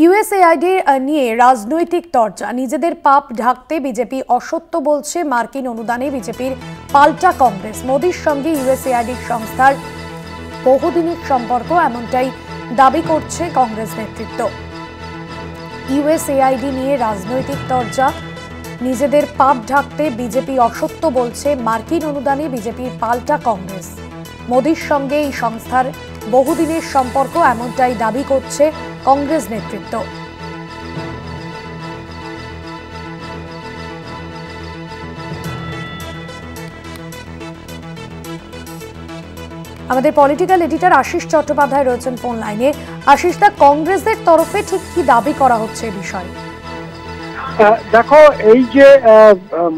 USAID নিয়ে রাজনৈতিক তরজা। নিজেদের পাপ ঢাকতে বিজেপি অসত্য বলছে, মার্কিন অনুদানে বিজেপির পাল্টা কংগ্রেস। মোদির সঙ্গে ইউএসএআইডি সংস্থার বহুদিনের সম্পর্ক, এমনটাই দাবি করছে কংগ্রেস নেতৃত্ব। ইউএসএআইডি নিয়ে রাজনৈতিক তরজা। নিজেদের পাপ ঢাকতে বিজেপি অসত্য বলছে, মার্কিন অনুদানে বিজেপির পাল্টা কংগ্রেস। মোদির সঙ্গে এই সংস্থার বহুদিনের সম্পর্ক, এমনটাই দাবি করছে কংগ্রেস নেতৃত্ব। আমাদের পলিটিক্যাল এডিটর আশিস চট্টোপাধ্যায় রয়েছেন ফোন লাইনে। আশিস দা, কংগ্রেসের তরফে ঠিক কি দাবি করা হচ্ছে এই বিষয়ে? দেখো, এই যে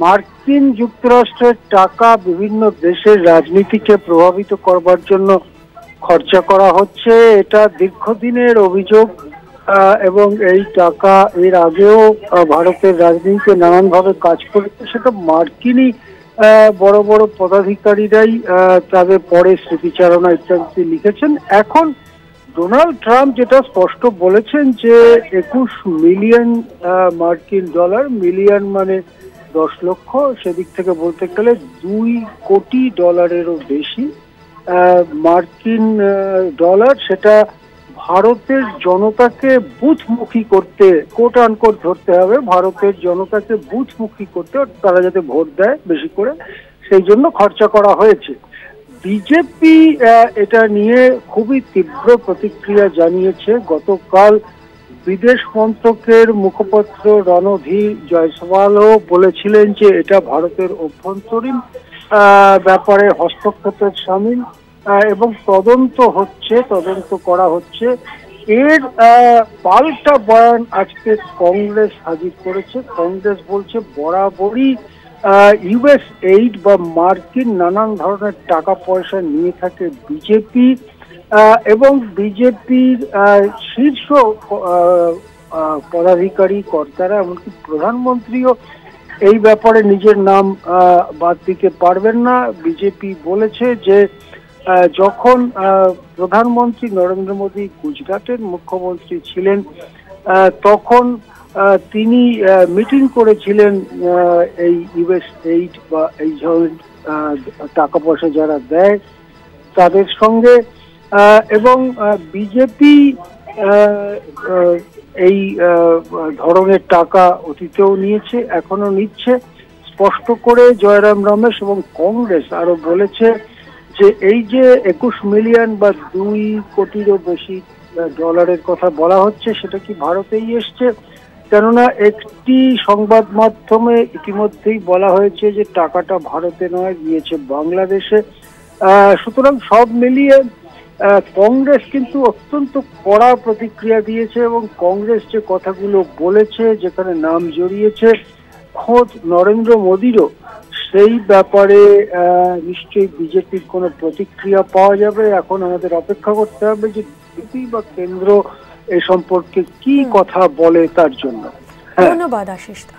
মার্কিন যুক্তরাষ্ট্রের টাকা বিভিন্ন দেশের রাজনীতিকে প্রভাবিত করবার জন্য খরচা করা হচ্ছে, এটা দীর্ঘদিনের অভিযোগ। এবং এই টাকা এর আগেও ভারতের রাজনীতিতে নানানভাবে কাজ করেছে। সেটা মার্কিনই বড় বড় পদাধিকারীরাই তাদের পরে স্মৃতিচারণা ইত্যাদি লিখেছেন। এখন ডোনাল্ড ট্রাম্প যেটা স্পষ্ট বলেছেন যে 21 মিলিয়ন মার্কিন ডলার, মিলিয়ন মানে 10 লক্ষ, সেদিক থেকে বলতে গেলে 2 কোটি ডলারেরও বেশি মার্কিন ডলার, সেটা ভারতের জনতাকে বুথমুখী করতে, কোট আনকোট ধরতে হবে, ভারতের জনতাকে বুথমুখী করতে, তারা যাতে ভোট দেয় বেশি করে, সেই জন্য খরচা করা হয়েছে। বিজেপি এটা নিয়ে খুবই তীব্র প্রতিক্রিয়া জানিয়েছে। গতকাল বিদেশ মন্ত্রকের মুখপাত্র রণধীর জয়সওয়ালও বলেছিলেন যে এটা ভারতের অভ্যন্তরীণ ব্যাপারে হস্তক্ষেপের শামিল এবং তদন্ত করা হচ্ছে। এর পাল্টা বয়ান আজকে কংগ্রেস হাজির করেছে। কংগ্রেস বলছে বরাবরই ইউএস এইড বা মার্কিন নানান ধরনের টাকা পয়সা নিয়ে থাকে বিজেপি, এবং বিজেপির শীর্ষ পদাধিকারী কর্তারা, এমনকি প্রধানমন্ত্রীও এই ব্যাপারে নিজের নাম বাদ দিতে পারবেন না। বিজেপি বলেছে যে যখন প্রধানমন্ত্রী নরেন্দ্র মোদী গুজরাটের মুখ্যমন্ত্রী ছিলেন, তখন তিনি মিটিং করেছিলেন এই ইউএস এইড বা এই ধরনের টাকা পয়সা যারা দেয় তাদের সঙ্গে, এবং বিজেপি এই ধরনের টাকা অতীতেও নিয়েছে, এখনো নিচ্ছে। স্পষ্ট করে জয়রাম রমেশ এবং কংগ্রেস আরো বলেছে যে এই যে 21 মিলিয়ন বা 2 কোটিরও বেশি ডলারের কথা বলা হচ্ছে, সেটা কি ভারতেই এসছে? কেননা একটি সংবাদ মাধ্যমে ইতিমধ্যেই বলা হয়েছে যে টাকাটা ভারতে নয়, গিয়েছে বাংলাদেশে। সুতরাং সব মিলিয়ে কংগ্রেস কিন্তু অত্যন্ত কড়া প্রতিক্রিয়া দিয়েছে, এবং কংগ্রেস যে কথাগুলো বলেছে, যেখানে নাম জড়িয়েছে খোদ নরেন্দ্র মোদীরও, সেই ব্যাপারে নিশ্চয়ই বিজেপির কোনো প্রতিক্রিয়া পাওয়া যাবে। এখন আমাদের অপেক্ষা করতে হবে যে বিজেপি বা কেন্দ্র এ সম্পর্কে কি কথা বলে তার জন্য। ধন্যবাদ আশিস দা।